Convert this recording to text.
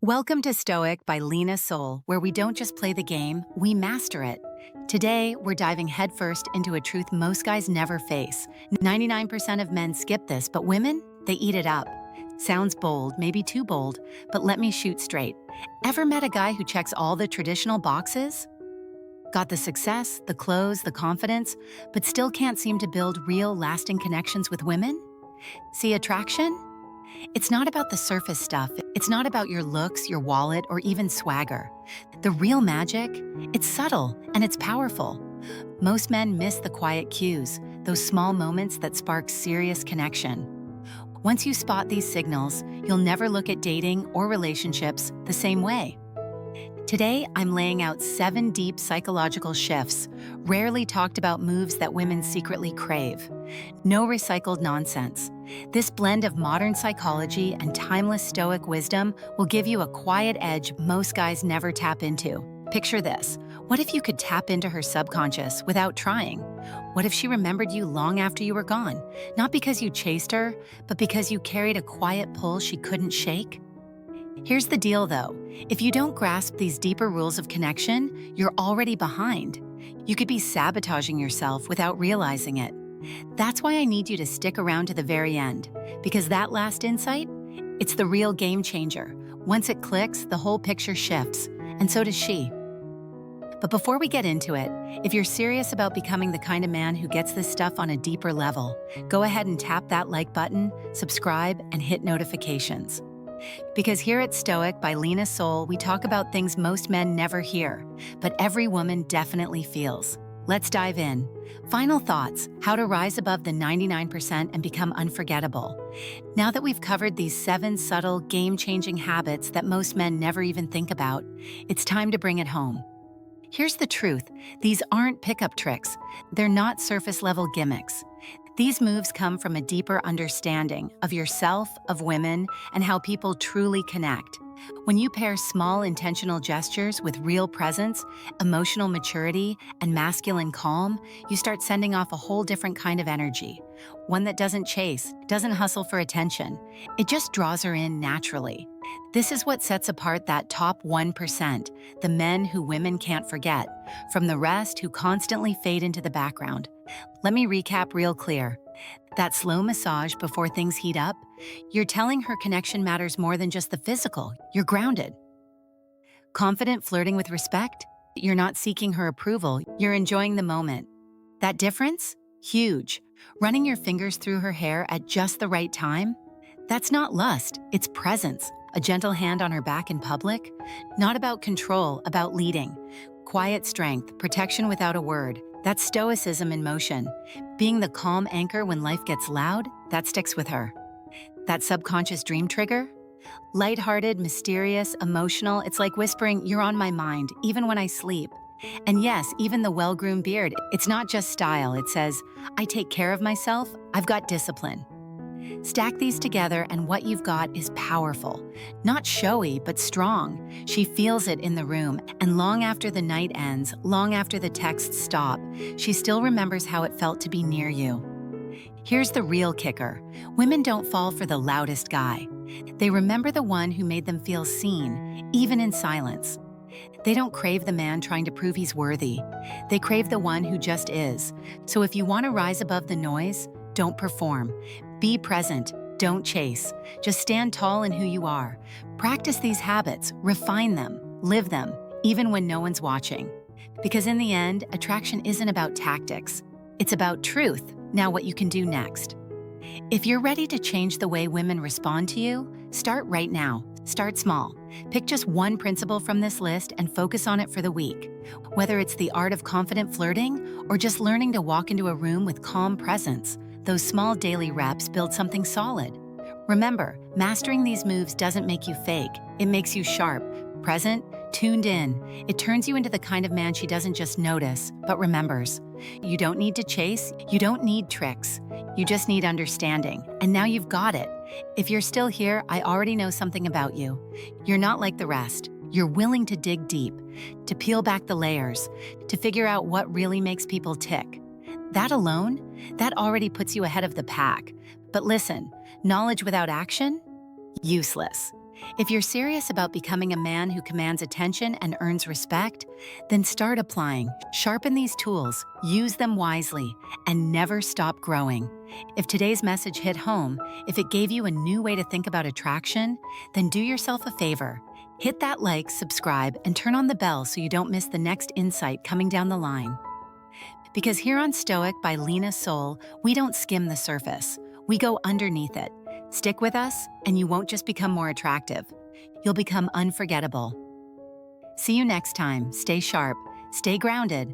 Welcome to Stoic by Lena Sole, where we don't just play the game, we master it. Today, we're diving headfirst into a truth most guys never face. 99% of men skip this, but women, they eat it up. Sounds bold, maybe too bold, but let me shoot straight. Ever met a guy who checks all the traditional boxes? Got the success, the clothes, the confidence, but still can't seem to build real, lasting connections with women? See attraction? It's not about the surface stuff. It's not about your looks, your wallet, or even swagger. The real magic, it's subtle and it's powerful. Most men miss the quiet cues, those small moments that spark serious connection. Once you spot these signals, you'll never look at dating or relationships the same way. Today, I'm laying out 7 deep psychological shifts, rarely talked about moves that women secretly crave. No recycled nonsense. This blend of modern psychology and timeless Stoic wisdom will give you a quiet edge most guys never tap into. Picture this. What if you could tap into her subconscious without trying? What if she remembered you long after you were gone? Not because you chased her, but because you carried a quiet pull she couldn't shake? Here's the deal, though. If you don't grasp these deeper rules of connection, you're already behind. You could be sabotaging yourself without realizing it. That's why I need you to stick around to the very end, because that last insight, it's the real game changer. Once it clicks, the whole picture shifts, and so does she. But before we get into it, if you're serious about becoming the kind of man who gets this stuff on a deeper level, go ahead and tap that like button, subscribe, and hit notifications. Because here at Stoic by Lena Sole, we talk about things most men never hear, but every woman definitely feels. Let's dive in. Final thoughts, how to rise above the 99% and become unforgettable. Now that we've covered these 7 subtle, game-changing habits that most men never even think about, it's time to bring it home. Here's the truth. These aren't pickup tricks. They're not surface-level gimmicks. These moves come from a deeper understanding of yourself, of women, and how people truly connect. When you pair small intentional gestures with real presence, emotional maturity, and masculine calm, you start sending off a whole different kind of energy. One that doesn't chase, doesn't hustle for attention. It just draws her in naturally. This is what sets apart that top 1%, the men who women can't forget, from the rest who constantly fade into the background. Let me recap real clear. That slow massage before things heat up, you're telling her connection matters more than just the physical. You're grounded. Confident flirting with respect, you're not seeking her approval, you're enjoying the moment. That difference? Huge. Running your fingers through her hair at just the right time? That's not lust, it's presence. A gentle hand on her back in public? Not about control, about leading. Quiet strength, protection without a word. That's stoicism in motion. Being the calm anchor when life gets loud, that sticks with her. That subconscious dream trigger? Lighthearted, mysterious, emotional, it's like whispering, "You're on my mind," even when I sleep. And yes, even the well-groomed beard, it's not just style, it says, "I take care of myself, I've got discipline." Stack these together and what you've got is powerful. Not showy, but strong. She feels it in the room, and long after the night ends, long after the texts stop, she still remembers how it felt to be near you. Here's the real kicker. Women don't fall for the loudest guy. They remember the one who made them feel seen, even in silence. They don't crave the man trying to prove he's worthy. They crave the one who just is. So if you want to rise above the noise, don't perform. Be present, don't chase. Just stand tall in who you are. Practice these habits, refine them, live them, even when no one's watching. Because in the end, attraction isn't about tactics. It's about truth, now what you can do next. If you're ready to change the way women respond to you, start right now. Start small. Pick just one principle from this list and focus on it for the week. Whether it's the art of confident flirting or just learning to walk into a room with calm presence, those small daily reps build something solid. Remember, mastering these moves doesn't make you fake. It makes you sharp, present, tuned in. It turns you into the kind of man she doesn't just notice, but remembers. You don't need to chase. You don't need tricks. You just need understanding. And now you've got it. If you're still here, I already know something about you. You're not like the rest. You're willing to dig deep, to peel back the layers, to figure out what really makes people tick. That alone, that already puts you ahead of the pack. But listen, knowledge without action? Useless. If you're serious about becoming a man who commands attention and earns respect, then start applying. Sharpen these tools, use them wisely, and never stop growing. If today's message hit home, if it gave you a new way to think about attraction, then do yourself a favor. Hit that like, subscribe, and turn on the bell so you don't miss the next insight coming down the line. Because here on Stoic by Lena Sole, we don't skim the surface. We go underneath it. Stick with us, and you won't just become more attractive. You'll become unforgettable. See you next time. Stay sharp, stay grounded,